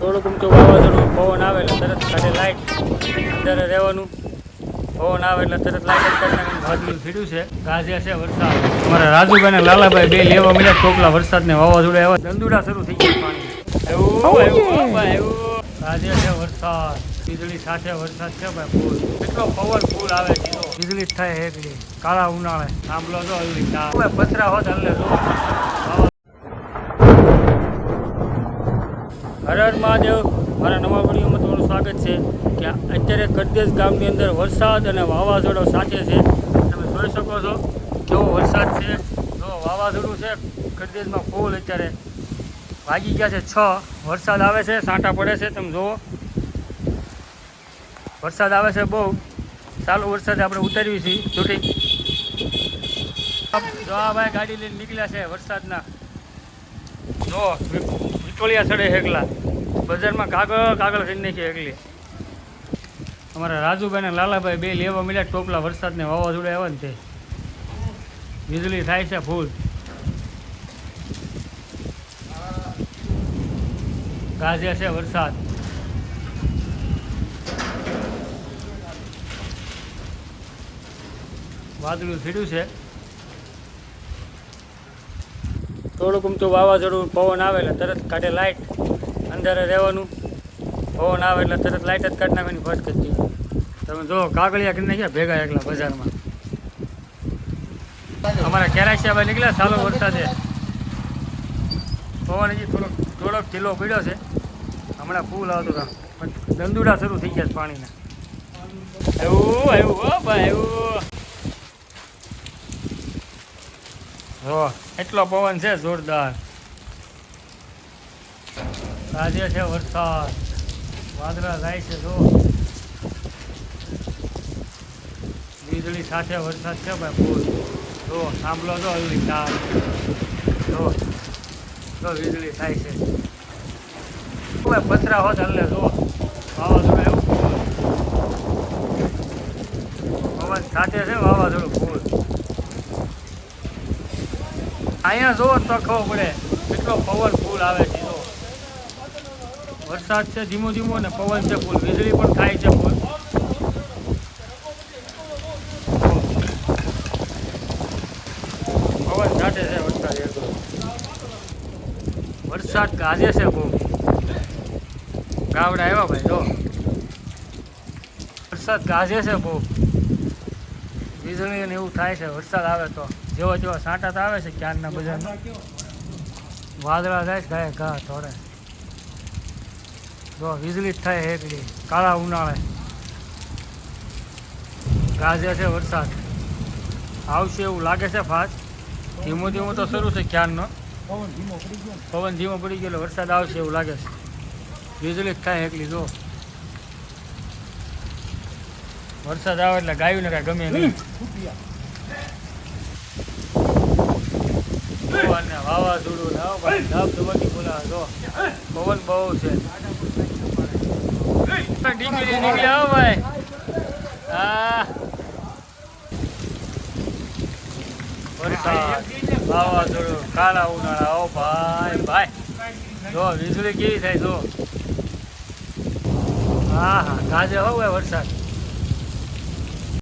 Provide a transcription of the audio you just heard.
થોડુંક ઊંચું વાવાઝોડું પવન આવે એટલે તરત કાઢે લાઇટ અંદર રહેવાનું. પવન આવે એટલે તરત લાઇટ જ કાઢી નાખીને વાદળું ફીડ્યું છે. ગાજે છે વરસાદ. અમારા રાજુભાઈ અને લાલાભાઈ બે લેવા મળ્યા ટોપલા વરસાદને વાવાઝોડું આવ્યા દંદુડા શરૂ થઈ ગયા પાણી. એવું ગાજે છે વરસાદ, વીજળી સાથે વરસાદ છે ભાઈ ફૂલ. એટલો પવન ફૂલ આવે છે વીજળી થાય એકલી કાળા ઉનાળે. સાંભળો તો હલ્લી પથરા હોત હલ્લે તો. હર હર મહાદેવ. મારા નવા વિડીયોમાં તમારું સ્વાગત છે. કે અત્યારે કરદેશ ગામની અંદર વરસાદ અને વાવાઝોડો સાથે છે. તમે જોઈ શકો છો કેવો વરસાદ છે, કેવો વાવાઝોડું છે. કરદેશમાં ફૂલ અત્યારે વાગી ગયા છે 6. વરસાદ આવે છે, છાંટા પડે છે. તમે જુઓ વરસાદ આવે છે બહુ. ચાલુ વરસાદ આપણે ઉતારવી છીએ શૂટિંગ. જો આ ભાઈ ગાડી લઈને નીકળ્યા છે વરસાદના. જો વિટોળિયા ચડે એકલા બજારમાં કાગળ કરી નાખી એકલી. અમારા રાજુભાઈ અને લાલાભાઈ બે લેવા મળ્યા ટોપલા વરસાદને વાવાઝોડે આવ્યા ને તે વીજળી થાય છે ફૂલ. ગાજે છે વરસાદ. વાદળું ફીડ્યું છે. થોડુંક ઊંચું વાવાઝોડું પવન આવે એટલે તરત કાઢે લાઇટ અંદર રહેવાનું. પવન આવે એટલે તરત લાઇટ જ કાઢી નાખવાની ફટ કરતી. તમે જો કાગળિયા કરી નાખ્યા ભેગા એકલા બજારમાં. અમારા કેરાશિયાભાઈ નીકળ્યા ચાલો વરસાદે. પવન હજી થોડોક ઢીલો પડ્યો છે. હમણાં ફૂલ આવતો હતો પણ દંદુડા શરૂ થઈ ગયા પાણીના. એવું હો ભાઈ એવું. જો એટલો પવન છે જોરદાર. આજે છે વરસાદ, વાદળા જાય છે. જો વીજળી સાથે વરસાદ છે ભાઈ ફૂલ. જો સાંભળો તો હલ્લી તાર. જો વીજળી થાય છે. પથરા હોત હલ્લે. જો વાવાઝોડું એવું પવન સાથે છે, વાવાઝોડું ફૂલ. અહીંયા જોવો તો ખબર પડે કેટલો પવન ફૂલ આવે છે. જો વરસાદ છે ધીમો ધીમો ને પવન છે ફૂલ. વીજળી પણ થાય છે ફૂલ. પવન સાથે છે વરસાદ એકલો. વરસાદ ગાજે છે બહુ. ગાવડા આવ્યા ભાઈ. જો વરસાદ ગાજે છે બહુ. વીજળી ને એવું થાય છે વરસાદ આવે તો. જેવા જેવા છાંટા તો આવે છે ક્યારના બજારમાં. વાદળા જાય છે ગાય ઘા થોડે. જો વીજળી જ થાય એકલી કાળા ઉનાળે. ગાજે છે વરસાદ. આવશે એવું લાગે છે ફાસ્ટ. ધીમો ધીમો તો શરૂ છે ક્યારનો. પવન ધીમો પડી ગયો વરસાદ આવશે એવું લાગે છે. વીજળી જ થાય એકલી. જો વરસાદ આવે એટલે ગાયું ને કાંઈ ગમે નહીં. અને વાવાઝોડું ને ધબધબાટી બોલાવે. જો પવન બહુ છે. ડીંગલી નીકળ્યા હો ભાઈ. હા વરસાદ વાવાઝોડું કાળા ઉનાળા. ઓ ભાઈ જો વીજળી કેવી થાય. જો હા ગાજે હો ભાઈ વરસાદ.